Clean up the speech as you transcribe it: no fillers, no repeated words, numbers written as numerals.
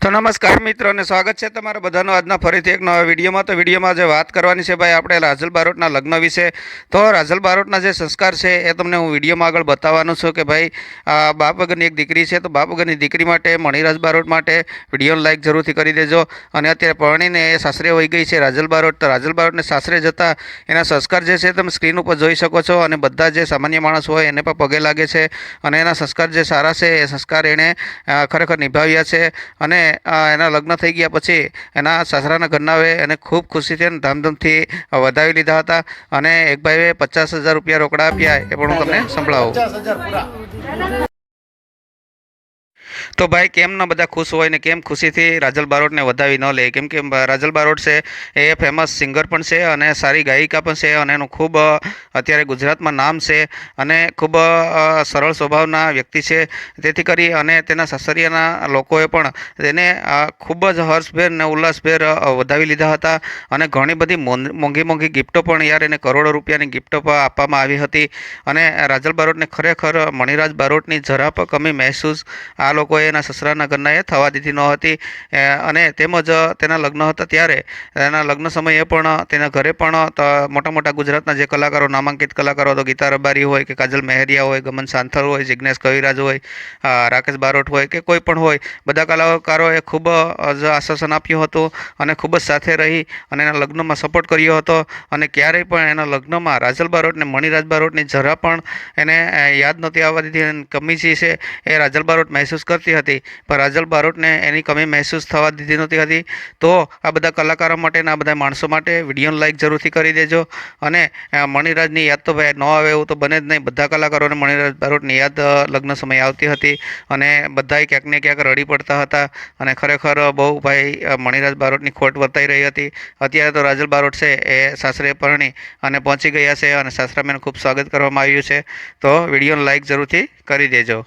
તો નમસ્કાર મિત્રો અને સ્વાગત છે તમારા બધાનો આજના ફરીથી એક નવા વિડીયોમાં. તો વિડીયોમાં જે વાત કરવાની છે ભાઈ આપણે રાજલ બારોટના લગ્ન વિશે. તો રાજલ બારોટના જે સંસ્કાર છે એ તમને હું વિડીયોમાં આગળ બતાવવાનું છું કે ભાઈ બાપ વગરની એક દીકરી છે. તો બાપ વગરની દીકરી માટે મણિરાજ બારોટ માટે વિડીયોને લાઈક જરૂરથી કરી દેજો. અને અત્યારે પરણીને એ સાસરે વહી ગઈ છે રાજલ બારોટ. તો રાજલ બારોટને સાસરે જતાં એના સંસ્કાર જે છે તમે સ્ક્રીન ઉપર જોઈ શકો છો. અને બધા જે સામાન્ય માણસ હોય એને પણ પગે લાગે છે. અને એના સંસ્કાર જે સારા છે એ સંસ્કાર એણે ખરેખર નિભાવ્યા છે. અને એના લગ્ન થઈ ગયા પછી એના સાસરાના ઘરનાએ એને ખૂબ ખુશીથી અને ધામધૂમથી વધાવી લીધા હતા. અને એક ભાઈએ 50,000 રૂપિયા રોકડા આપ્યા એ પણ હું તમને સંભળાવું. તો ભાઈ કેમ ન બધા ખુશ હોય ને કેમ ખુશીથી રાજલ બારોટને વધાવી ન લે, કેમ કે રાજલ બારોટ છે એ ફેમસ સિંગર પણ છે અને સારી ગાયિકા પણ છે. અને એનું ખૂબ અત્યારે ગુજરાતમાં નામ છે અને ખૂબ સરળ સ્વભાવના વ્યક્તિ છે. તેથી કરી અને તેના સાસરિયાના લોકોએ પણ તેને ખૂબ જ હર્ષભેર ને ઉલ્લાસભેર વધાવી લીધા હતા. અને ઘણી બધી મોંઘી મોંઘી ગિફ્ટો પણ યાર એને કરોડો રૂપિયાની ગિફ્ટો પણ આપવામાં આવી હતી. અને રાજલ બારોટને ખરેખર મણિરાજ બારોટની જરા પણ કમી મહેસૂસ આ લોકોએ એના સસરાના ઘરનાએ થવા દીધી ન હતી. અને તેમજ તેના લગ્ન હતા ત્યારે તેના લગ્ન સમયે પણ તેના ઘરે પણ મોટા મોટા ગુજરાતના જે કલાકારો, નામાંકિત કલાકારો, તો ગીતા રબારી હોય કે કાજલ મહેરિયા હોય, ગમન સાંથલ હોય, જિજ્ઞેશ કવિરાજ હોય, રાકેશ બારોટ હોય કે કોઈ પણ હોય, બધા કલાકારોએ ખૂબ જ આશ્વાસન આપ્યું હતું અને ખૂબ જ સાથે રહી અને એના લગ્નમાં સપોર્ટ કર્યો હતો. અને ક્યારેય પણ એના લગ્નમાં રાજલ બારોટને મણિરાજ બારોટની જરા પણ એને યાદ નહોતી આવવા દીધી. અને કમી જે છે એ રાજલ બારોટ મહેસૂસ કરતી હતી, પણ રાજલ બારોટને એની કમી મહેસૂસ થવા દીધી નહોતી હતી. તો આ બધા કલાકારો માટે અને આ બધા માણસો માટે વિડીયોને લાઈક જરૂરથી કરી દેજો. અને મણિરાજની યાદ તો ભાઈ ન આવે એવું તો બને જ નહીં. બધા કલાકારોને મણિરાજ બારોટની યાદ લગ્ન સમયે આવતી હતી અને બધાય ક્યાંક ને ક્યાંક રડી પડતા હતા. અને ખરેખર બહુ ભાઈ મણિરાજ બારોટની ખોટ વર્તાઈ રહી હતી. અત્યારે તો રાજલ બારોટ છે એ સાસરે પરણી અને પહોંચી ગયા છે અને સાસરામાં ખૂબ સ્વાગત કરવામાં આવ્યું છે. તો વિડીયોને લાઈક જરૂરથી કરી દેજો.